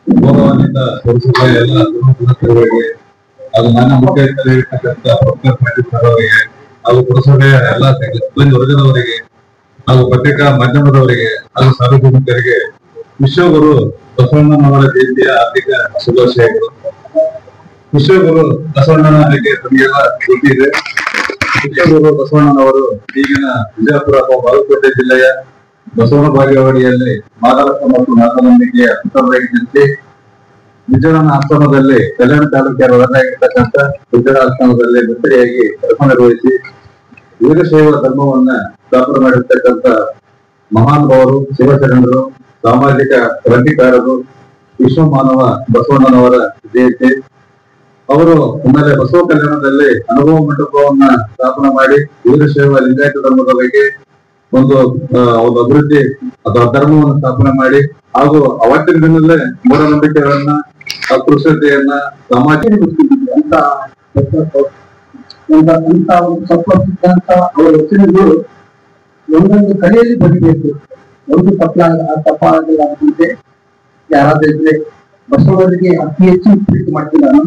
ಗೌರವಾನ್ವಿತ ಸದಸ್ಯರ ಎಲ್ಲ ಸದಸ್ಯರುಗಳಿಗೆ ಹಾಗೂ ನನ್ನ ಮುಖ್ಯಸ್ಥರಿರ್ತಕ್ಕಂಥ ಪ್ರೊಫೆಸರ್ ಪಾಟೀಲ್ ಸರ್ ಅವರಿಗೆ ಹಾಗೂ ಪುರಸಭೆಯ ಎಲ್ಲ ಸಿಬ್ಬಂದಿ ವರ್ಗದವರಿಗೆ ಹಾಗೂ ಪತ್ರಿಕಾ ಮಾಧ್ಯಮದವರಿಗೆ ಹಾಗೂ ಸಾರ್ವಜನಿಕರಿಗೆ ವಿಶ್ವಗುರು ಬಸವಣ್ಣನವರ ಜಯಂತಿಯ ಹಾರ್ದಿಕ ಶುಭಾಶಯಗಳು. ವಿಶ್ವಗುರು ಬಸವಣ್ಣನಿಗೆ ತಮಗೆಲ್ಲ ಗೊತ್ತಿದೆ. ವಿಶ್ವಗುರು ಬಸವಣ್ಣನವರು ಈಗಿನ ವಿಜಯಪುರ ಬಾಗಲಕೋಟೆ ಜಿಲ್ಲೆಯ ಬಸವನ ಬಾಗೇವಾಡಿಯಲ್ಲಿ ಮಾದರಸ ಮತ್ತು ನಾಗನಂಬಿಕೆಯ ಅಂತರ್ವೈಜ್ಞತೆ ವಿಜಯನ ಆಶ್ರಮದಲ್ಲಿ ಕಲ್ಯಾಣ ತಾಲೂಕಿನ ಒಳಗಾಗಿರ್ತಕ್ಕಂಥ ವಿಜಯ ಆಶ್ರಮದಲ್ಲಿ ಭಕ್ತರಿಯಾಗಿ ಕೆಲಸ ನಿರ್ವಹಿಸಿ ವೀರಶೈವ ಧರ್ಮವನ್ನ ಸ್ಥಾಪನೆ ಮಾಡಿರ್ತಕ್ಕಂಥ ಮಹಾನುಭಾವರು, ಶಿವಶರಣರು, ಸಾಮಾಜಿಕ ಕ್ರಾಂತಿಕಾರರು, ವಿಶ್ವ ಮಾನವ ಬಸವಣ್ಣನವರ ಜಯಂತಿ. ಅವರು ಆಮೇಲೆ ಬಸವ ಕಲ್ಯಾಣದಲ್ಲಿ ಅನುಭವ ಮಂಟಪವನ್ನ ಸ್ಥಾಪನೆ ಮಾಡಿ ವೀರಶೈವ ಲಿಂಗಾಯತ ಧರ್ಮದ ಬಗ್ಗೆ ಒಂದು ಅಭಿವೃದ್ಧಿ ಅಥವಾ ಧರ್ಮವನ್ನು ಸ್ಥಾಪನೆ ಮಾಡಿ ಹಾಗೂ ಅವತ್ತಿನ ದಿನದಲ್ಲೇ ಮೂಢನಂಬಿಕೆಗಳನ್ನ ಅಸ್ಪೃಶ್ಯತೆಯನ್ನ ಸಮಾಜ ಸಿದ್ಧಾಂತ ಅವರ ವಚನಗಳು ಒಂದೊಂದು ಕಲೆಯಲ್ಲಿ ಬರೀಬೇಕು. ಒಂದು ತಪ್ಪಾಗಲಾರಂತೆ ಯಾರಾದ್ರೆ ಬಸವರಿಗೆ ಅತಿ ಹೆಚ್ಚು ಪ್ರೀತಿ ಮಾಡ್ತೀನಿ ನಾನು.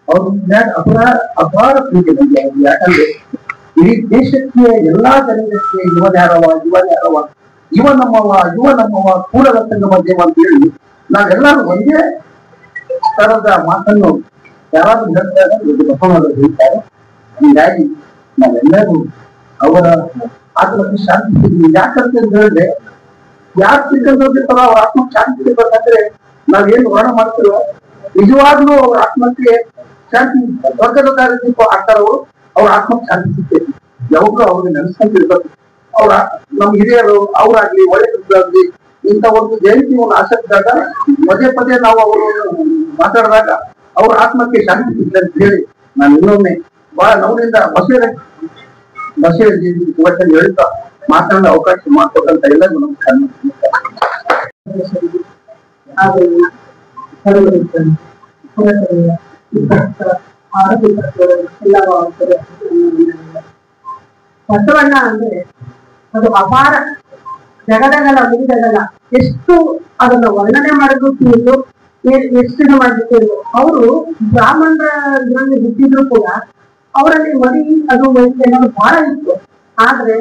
ಅವ್ರ ಅಪಾರ ಪ್ರೀತಿ ನನಗೆ. ಯಾಕಂದ್ರೆ ಇಡೀ ದೇಶಕ್ಕೆ ಎಲ್ಲಾ ಜನರಿಗೆ ಇವ ನಮ್ಮವ ಕೂಡಲ ಸಂಗಮ ದೇವ ಅಂತ ಹೇಳಿ ನಾವೆಲ್ಲರೂ ಒಂದೇ ತರದ ಮಾತನ್ನು ಯಾರಾದ್ರೂ ಹೇಳ್ತಾರೆ, ಬಸವಣ್ಣರು ಹೇಳ್ತಾರೆ. ಹೀಗಾಗಿ ನಾವೆಲ್ಲರೂ ಅವರ ಆತ್ಮಕ್ಕೆ ಶಾಂತಿ ಸಿಗಲಿ. ಯಾಕಂತ ಹೇಳಿದ್ರೆ ಯಾರು ಸಿಕ್ಕಂದ್ರೆ ಅವ್ರ ಆತ್ಮಕ್ಕೆ ಶಾಂತಿ ಸಿಗ್ಬೇಕಂದ್ರೆ ನಾವೇನು ವರ್ಣ ಮಾಡ್ತೀವೋ ನಿಜವಾಗ್ಲೂ ಅವ್ರ ಆತ್ಮಕ್ಕೆ ಶಾಂತಿ ಸ್ವರ್ಗದ ದೀಪ ಆಗ್ತಾರವರು. ಅವ್ರ ಆತ್ಮಕ್ಕೆ ಶಾಂತಿ ಸಿಗ್ತೈತಿ. ಯಾವಾಗ ಅವ್ರಿಗೆ ನೆನೆಸ್ಕೊಂಡಿರ್ಬೇಕು. ಅವ್ರ ನಮ್ ಹಿರಿಯರು ಅವರಾಗ್ಲಿ ಒಳ್ಳೆದಾಗ್ಲಿ ಇಂಥ ಒಂದು ಜಯಂತಿ ಒಂದು ಆಸಕ್ತಿದಾಗ ಪದೇ ಪದೇ ನಾವು ಅವರು ಮಾತಾಡಿದಾಗ ಅವ್ರ ಆತ್ಮಕ್ಕೆ ಶಾಂತಿ ಸಿಗ್ಲಿ ಅಂತ ಹೇಳಿ ನಾನು ಇನ್ನೊಮ್ಮೆ ಬಹಳ ನವನಿಂದ ಬಸವ ಜಯಂತಿ ಇವತ್ತಲ್ಲಿ ಹೇಳ್ತಾ ಮಾತಾಡೋ ಅವಕಾಶ ಮಾಡ್ಕೊಟ್ಟಂತ ಎಲ್ಲರಿಗೂ ನಮಸ್ಕಾರ. ಬಸವಣ್ಣ ಅಂದ್ರೆ ಅದು ಅಪಾರ ಜಗದಗಲ ಮುಗಿದಗಲ. ಎಷ್ಟು ಅದನ್ನ ವರ್ಣನೆ ಮಾಡೋದು ಎಷ್ಟು ಮಾಡ್ಲಿಕ್ಕೆ ಅವರು ಬ್ರಾಹ್ಮಣರಲ್ಲಿ ಹುಟ್ಟಿದ್ರು ಕೂಡ ಅವರಲ್ಲಿ ಮರಿ ಅದು ವಯಸ್ಸು ಅನ್ನೋದು ಬಹಳ ಇತ್ತು. ಆದ್ರೆ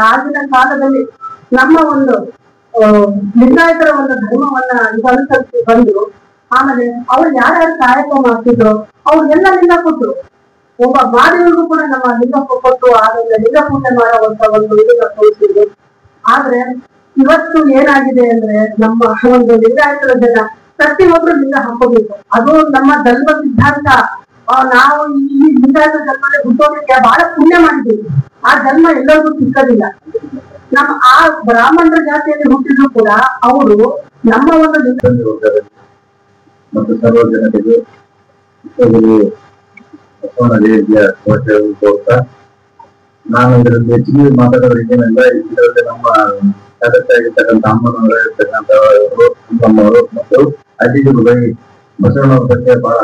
ಆಗಿನ ಕಾಲದಲ್ಲಿ ನಮ್ಮ ಒಂದು ಲಿಂಗಾಯತರ ಒಂದು ಧರ್ಮವನ್ನ ಅನುಸರಿಸಿ ಬಂದ್ರು. ಆಮೇಲೆ ಅವ್ರು ಯಾರ್ಯಾರು ಕಾಯಕ ಮಾಡ್ತಿದ್ರು ಅವ್ರಿಗೆಲ್ಲ ಲಿಂಗ ಕೊಟ್ರು. ಒಬ್ಬ ಮಾದಿಗಳಿಗೂ ಕೂಡ ನಮ್ಮ ಲಿಂಗ ಕೊಟ್ಟು ಆಮೇಲೆ ಲಿಂಗ ಪೂಜೆ ಮಾಡುವಂತ ಒಂದು ಇದನ್ನ ತೋರಿಸಿದ್ರು. ಆದ್ರೆ ಇವತ್ತು ಏನಾಗಿದೆ ಅಂದ್ರೆ ನಮ್ಮ ಒಂದು ಲಿಂಗಾಯತರ ಜನ ಪ್ರತಿಯೊಬ್ರು ಲಿಂಗ ಹಾಕೋಬೇಕು. ಅದು ನಮ್ಮ ಧರ್ಮ ಸಿದ್ಧಾಂತ. ನಾವು ಈ ಲಿಂಗಾಯತ ಧರ್ಮದಲ್ಲಿ ಹುಟ್ಟೋದಕ್ಕೆ ಬಹಳ ಪುಣ್ಯ ಮಾಡಿದ್ದೀವಿ. ಆ ಧರ್ಮ ಎಲ್ಲರಿಗೂ ಸಿಕ್ಕದಿಲ್ಲ. ನಮ್ಮ ಆ ಬ್ರಾಹ್ಮಣರ ಜಾತಿಯಲ್ಲಿ ಹುಟ್ಟಿದ್ರು ಕೂಡ ಅವರು ನಮ್ಮ ಒಂದು ಮತ್ತು ಸಾರ್ವಜನಿಕರಿಗೆ ಬಸವಣ್ಣ ಜಯಂತಿಯ ಶುಭಾಶಯಗಳನ್ನು ಕೋರ್ತಾ ನಾನು ಇದರಲ್ಲಿ ಹೆಚ್ಚಿಗೆ ಮಾತಾಡೋರಿಗೇನೆಲ್ಲ ಇದರಲ್ಲಿ ನಮ್ಮ ಸದಸ್ಯರಾಗಿರ್ತಕ್ಕಂಥ ಅಮ್ಮನವರು ಮತ್ತು ಅತಿಥಿಗಳು ಬೈ ಬಸವಣ್ಣವ್ರ ಬಗ್ಗೆ ಬಹಳ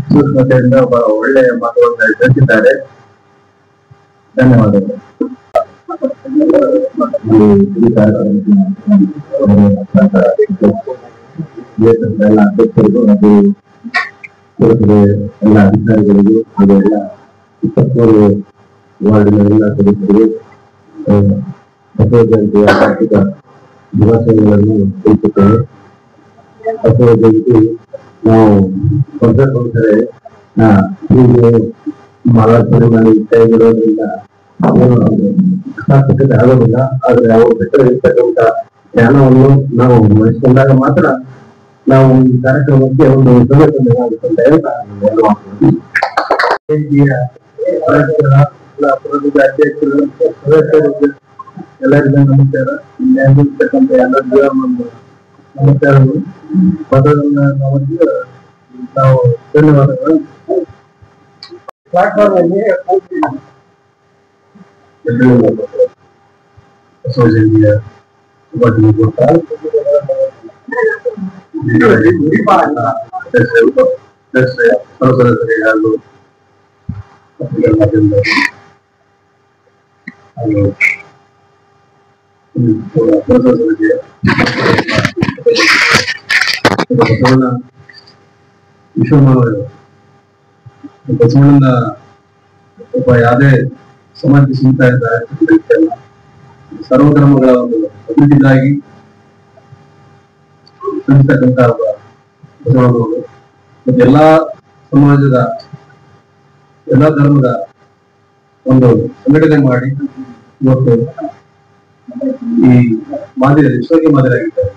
ಸೂಕ್ಷ್ಮತೆಯಿಂದ ಬಹಳ ಒಳ್ಳೆಯ ಮಾತುಗಳನ್ನು ತಿಳಿಸಿದ್ದಾರೆ. ಧನ್ಯವಾದಗಳು. ಎಲ್ಲ ಅಧ್ಯಕ್ಷರಿಗೂ ಹಾಗೂ ಎಲ್ಲ ಅಧಿಕಾರಿಗಳಿಗೂ ಹಾಗೂ ಎಲ್ಲ 23 ವಾರ್ಡಿನ ಎಲ್ಲ ಸದಸ್ಯರಿಗೂ ಬಸವ ಜಯಂತಿಯ ಆರ್ಥಿಕ ಶುಭಾಶಯಗಳನ್ನು ತಿಳಿಸುತ್ತೇವೆ. ಬಸವ ಜಯಂತಿ ನಾವು ಒಂದ್ಸರಿ ಮಹಾರಾಷ್ಟ್ರ ಕೈಗಿರೋದ್ರಿಂದ ಸಾರ್ಥಕತೆ ಆಗೋದಿಲ್ಲ. ಆದ್ರೆ ಅವರು ಬೆಟ್ಟದಲ್ಲಿರ್ತಕ್ಕಂಥ ಜ್ಞಾನವನ್ನು ನಾವು ವಹಿಸಿಕೊಂಡಾಗ ಮಾತ್ರ ನಾವು ಈ ಕಾರ್ಯಕ್ರಮಕ್ಕೆ ಒಂದು ಆಗುತ್ತೆ ಅಂತ ಹೇಳ್ತಾ ಅಧ್ಯಕ್ಷರು ಸದಸ್ಯರು ಎಲ್ಲರಿಗೂ ನಮಸ್ಕಾರ. ಇಲ್ಲಿರ್ತಕ್ಕಂಥ ಎಲ್ಲರಿಗೂ ಒಂದು ನಮಸ್ಕಾರಗಳು. ನಾವು ಧನ್ಯವಾದಗಳು. ಬಸವ ಜಯಂತಿಯ ಶುಭಾಶಯ ಕೊಡ್ತಾ ಸದಸ್ಯರಿಗೆ ಹಾಗೂ ಪತ್ರಿಕಾ ಮಾಧ್ಯಮದವರು ಹಾಗೂ ಬಸವಣ್ಣ ವಿಶ್ವಮಾನವರು ಬಸವಣ್ಣನ ಒಬ್ಬ ಯಾವುದೇ ಸಮಾಜಕ್ಕೆ ಸೀಮಿತ ಇದ್ದ ಸರ್ವಧರ್ಮಗಳ ಒಂದು ಅಭಿವೃದ್ಧಿಗಾಗಿ ಶ್ರಮಿಸ್ತಕ್ಕಂಥ ಒಬ್ಬ ಬಸವಣ್ಣನವರು ಮತ್ತೆ ಎಲ್ಲಾ ಸಮಾಜದ ಎಲ್ಲಾ ಧರ್ಮದ ಒಂದು ಸಂಘಟನೆ ಮಾಡಿ ಇವತ್ತು ಈ ಮಾದರಿ ವಿಶ್ವಕ್ಕೆ ಮಾದರಿ ಆಗಿದ್ದಾರೆ.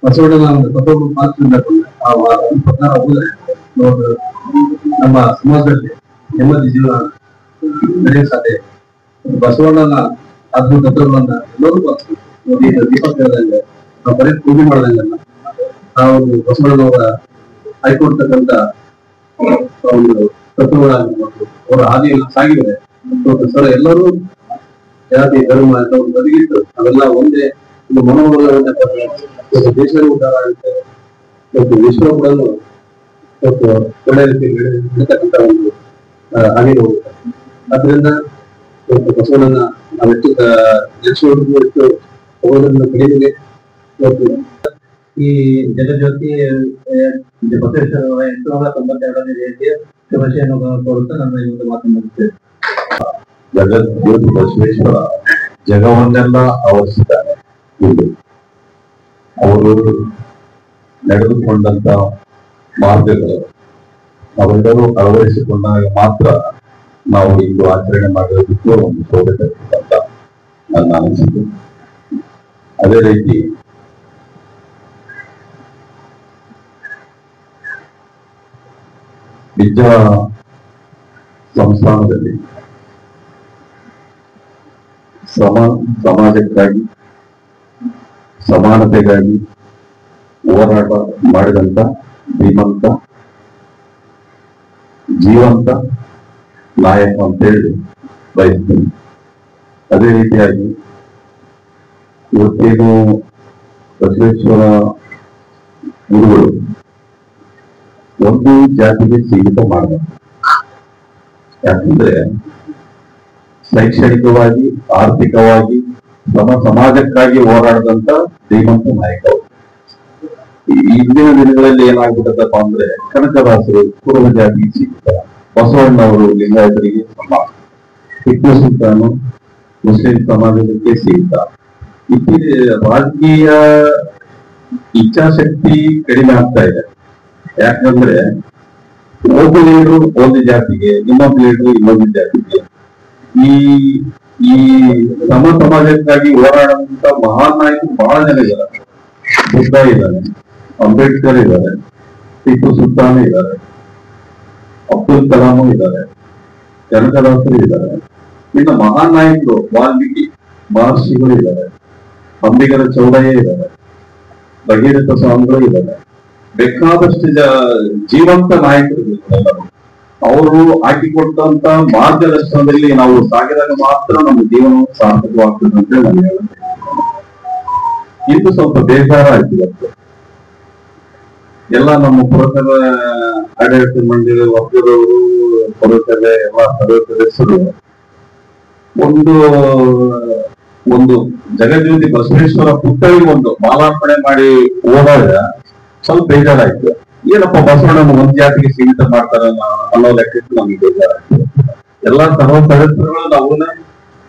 ಬಸವಣ್ಣನ ಒಂದು ತತ್ವ ಪಾತ್ರದಿಂದ ಆ ಪ್ರಕಾರ ಹೋದರೆ ನಮ್ಮ ಸಮಾಜದಲ್ಲಿ ನೆಮ್ಮದಿ ಜೀವನ ನಡೆಯಲು ಸಾಧ್ಯ. ಬಸವಣ್ಣನ ಅದ್ಭುತ ತತ್ವಗಳನ್ನ ಎಲ್ಲರೂ ದೀಪಕ್ ಹೇಳಿದಂಗೆ ನಾವು ಬರೀ ಪೂಜೆ ಮಾಡಿದಂಗಲ್ಲ, ನಾವು ಬಸವಣ್ಣನವರ ಆಯ್ಕೊಡ್ತಕ್ಕಂಥ ಒಂದು ತತ್ವಗಳಾಗಿರ್ಬೋದು, ಅವರ ಹಾದಿಯಲ್ಲಿ ಸಾಗಿದರೆ ಸರ್ ಎಲ್ಲರೂ ಜಾತಿ ಧರ್ಮ ಅಂತ ಒಂದು ಬದಿಗಿಟ್ಟು ನಾವೆಲ್ಲ ಒಂದೇ ಒಂದು ಮನೋಭಾವನೆ ದೇಶದ ಉದ್ಧಾರ ಆಗುತ್ತೆ ಮತ್ತು ವಿಶ್ವ ಕೂಡ ಸ್ವಲ್ಪ ಒಳ್ಳೆ ರೀತಿ ಬೆಳೀತಕ್ಕಂಥ ಒಂದು ಹಾಗೆ ಹೋಗುತ್ತೆ. ಆದ್ರಿಂದ ಇವತ್ತು ಬಸವಣ್ಣನ ನಾವೆಷ್ಟು ನೆಲೆಸುವವರೆಗೂ ಎಷ್ಟು ಹೋಗೋದ್ರಿಂದ ಕಡಿಮೆಗೆ ಇವತ್ತು ಈ ಜಗಜ್ಯೋತಿ ಬಸವೇಶ್ವರ 892ನೇ ಜಯಂತಿಯ ಶುಭಾಶಯವನ್ನು ಕೋರುತ್ತಾ ನನ್ನ ಈ ಒಂದು ಮಾತನ್ನು ಮುಗಿಸ್ತೇವೆ. ಜಗಜ್ಯೋತಿ ಬಸವೇಶ್ವರ ಜಗವನ್ನೆಲ್ಲ ಆವರಿಸಿದ್ದಾರೆ. ಅವರು ನಡೆದುಕೊಂಡಂತ ಮಾರ್ಗಗಳು ನಾವೆಲ್ಲರೂ ಅಳವಡಿಸಿಕೊಂಡಾಗ ಮಾತ್ರ ನಾವು ಇಂದು ಆಚರಣೆ ಮಾಡೋದಕ್ಕೂ ಒಂದು ಸೌಲಭ್ಯ ಅಂತ ನನ್ನ ಅನಿಸಿಕೆ. ಅದೇ ರೀತಿ ವಿದ್ಯಾ ಸಂಸ್ಥಾನದಲ್ಲಿ ಸಮಾಜಕ್ಕಾಗಿ ಸಮಾನತೆಗಾಗಿ ಹೋರಾಟ ಮಾಡಿದಂತ ಧೀಮಂತ ಜೀವಂತ ನಾಯಕ ಅಂತೇಳಿ ಬಯಸ್ತೀನಿ. ಅದೇ ರೀತಿಯಾಗಿ ಇವತ್ತೇನು ಬಸವೇಶ್ವರ ಗುರುಗಳು ಒಂದು ಜಾತಿಗೆ ಸೀಮಿತ ಮಾಡಬೇಕು. ಯಾಕಂದ್ರೆ ಶೈಕ್ಷಣಿಕವಾಗಿ ಆರ್ಥಿಕವಾಗಿ ಸಮಾಜಕ್ಕಾಗಿ ಹೋರಾಡಿದಂತ ಶ್ರೀಮಂತ ನಾಯಕರು. ಇಂದಿನ ದಿನಗಳಲ್ಲಿ ಏನಾಗ್ಬಿಟ್ಟದಪ್ಪ ಅಂದ್ರೆ ಕನಕದಾಸರು ಕುರುಬ ಜಾತಿಗೆ ಸೀಮಿತ, ಬಸವಣ್ಣವರು ಲಿಂಗಾಯತರಿಗೆ ಸಮಾನ, ಟಿಪ್ಪು ಸುಲ್ತಾನು ಮುಸ್ಲಿಂ ಸಮಾಜಕ್ಕೆ ಸೀಮಿತ. ಇತ್ತೀಚೆಗೆ ರಾಜಕೀಯ ಇಚ್ಛಾಶಕ್ತಿ ಕಡಿಮೆ ಆಗ್ತಾ ಇದೆ. ಯಾಕಂದ್ರೆ ಒಬ್ಬ ಲೀಡರು ಒಂದು ಜಾತಿಗೆ, ಇನ್ನೊಬ್ಬ ಲೀಡರು ಇನ್ನೊಂದು ಜಾತಿಗೆ. ಈ ಸಮಾಜಕ್ಕಾಗಿ ಹೋರಾಡುವಂತ ಮಹಾನ್ ನಾಯಕರು ಬಹಳ ಜನ ಇದ್ದಾರೆ. ಬುದ್ಧ ಇದ್ದಾರೆ, ಅಂಬೇಡ್ಕರ್ ಇದ್ದಾರೆ, ಟಿಪ್ಪು ಸುಲ್ತಾನ್ ಇದ್ದಾರೆ, ಅಬ್ದುಲ್ ಕಲಾಂ ಇದ್ದಾರೆ, ಕನಕದಾಸರು ಇದ್ದಾರೆ. ಇನ್ನು ಮಹಾನ್ ನಾಯಕರು ವಾಲ್ಮೀಕಿ ಮಹರ್ಷಿಗಳು ಇದ್ದಾರೆ, ಅಂಬಿಗರ ಚೌಡಯ್ಯ ಇದ್ದಾರೆ, ಭಗೀರಥ ಸ್ವಾಮಿಗಳು ಇದ್ದಾರೆ. ಬೇಕಾದಷ್ಟು ಜೀವಂತ ನಾಯಕರು ಇದ್ದಾರೆ. ಅವರು ಹಾಕಿಕೊಟ್ಟಂತ ಮಾರ್ಗದರ್ಶನದಲ್ಲಿ ನಾವು ಸಾಗಿದಾಗ ಮಾತ್ರ ನಮ್ಮ ಜೀವನ ಸಾರ್ಥಕವಾಗ್ತದೆ ಅಂತ ನಾನು ಹೇಳ್ತೇನೆ. ಇಂದು ಸ್ವಲ್ಪ ಬೇಜಾರ ಆಯ್ತು. ಇವತ್ತು ಎಲ್ಲ ನಮ್ಮ ಪುರಸಭೆ ಆಡಳಿತ ಮಂಡಳಿ ವರ್ಗದವರು, ಪುರಸಭೆ ಎಲ್ಲ ಸಭೆ ಸದಸ್ಯರು ಒಂದು ಜಗಜ್ಯೋತಿ ಬಸವೇಶ್ವರ ಪುತ್ಥಳಿಗೆ ಒಂದು ಮಾಲಾರ್ಪಣೆ ಮಾಡಿ ಹೋದಾಗ ಸ್ವಲ್ಪ ಬೇಜಾರಾಯ್ತು. ಏನಪ್ಪ ಬಸವಣ್ಣನ ಒಂದ್ ಜಾತಿಗೆ ಸೀಮಿತ ಮಾಡ್ತಾರ ಅನ್ನೋ ಲೆಕ್ಕಕ್ಕೆ ನಮ್ಗೆ ಬೇಜಾರಾಯ್ತು. ಎಲ್ಲಾ ಸರ್ವ ಸದಸ್ಯರುಗಳು ನಾವು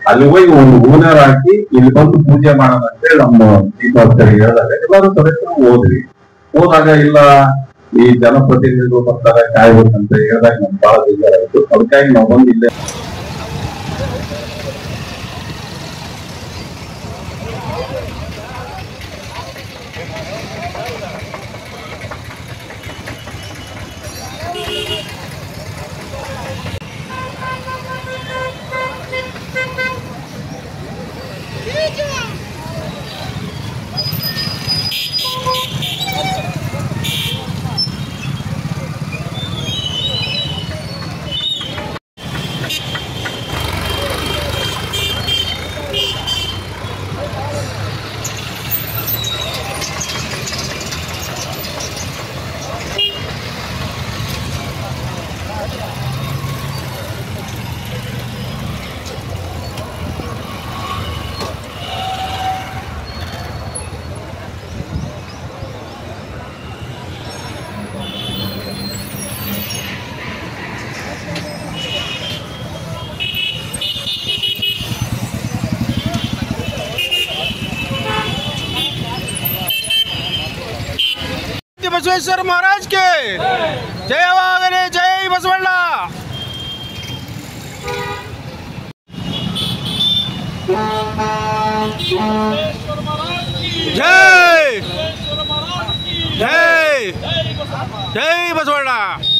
ಅಲ್ಲಿ ಹೋಗಿ ಒಂದು ಹೂನಾರ ಹಾಕಿ ಇಲ್ಲಿ ಬಂದು ಪೂಜೆ ಮಾಡೋಣ ಅಂತೇಳಿ ನಮ್ಮ ದೀಪಾವಳಿ ಹೇಳಿದಾಗ ಎಲ್ಲರೂ ಸದಸ್ಯರು ಹೋದಾಗ ಇಲ್ಲ ಈ ಜನಪ್ರತಿನಿಧಿಗಳು ಬರ್ತಾರೆ ಕಾಯ್ಬೇಕಂತ ಹೇಳಿದಾಗ ನಮ್ಗೆ ಬಹಳ ಬೇಜಾರಾಯ್ತು. ಅದಕ್ಕಾಗಿ ನಾವು ಬಂದು ಇಲ್ಲೇ बसवेश्वर महाराज के जयवागने जय बसवಣ್ಣ जय जय जय बसवಣ್ಣ।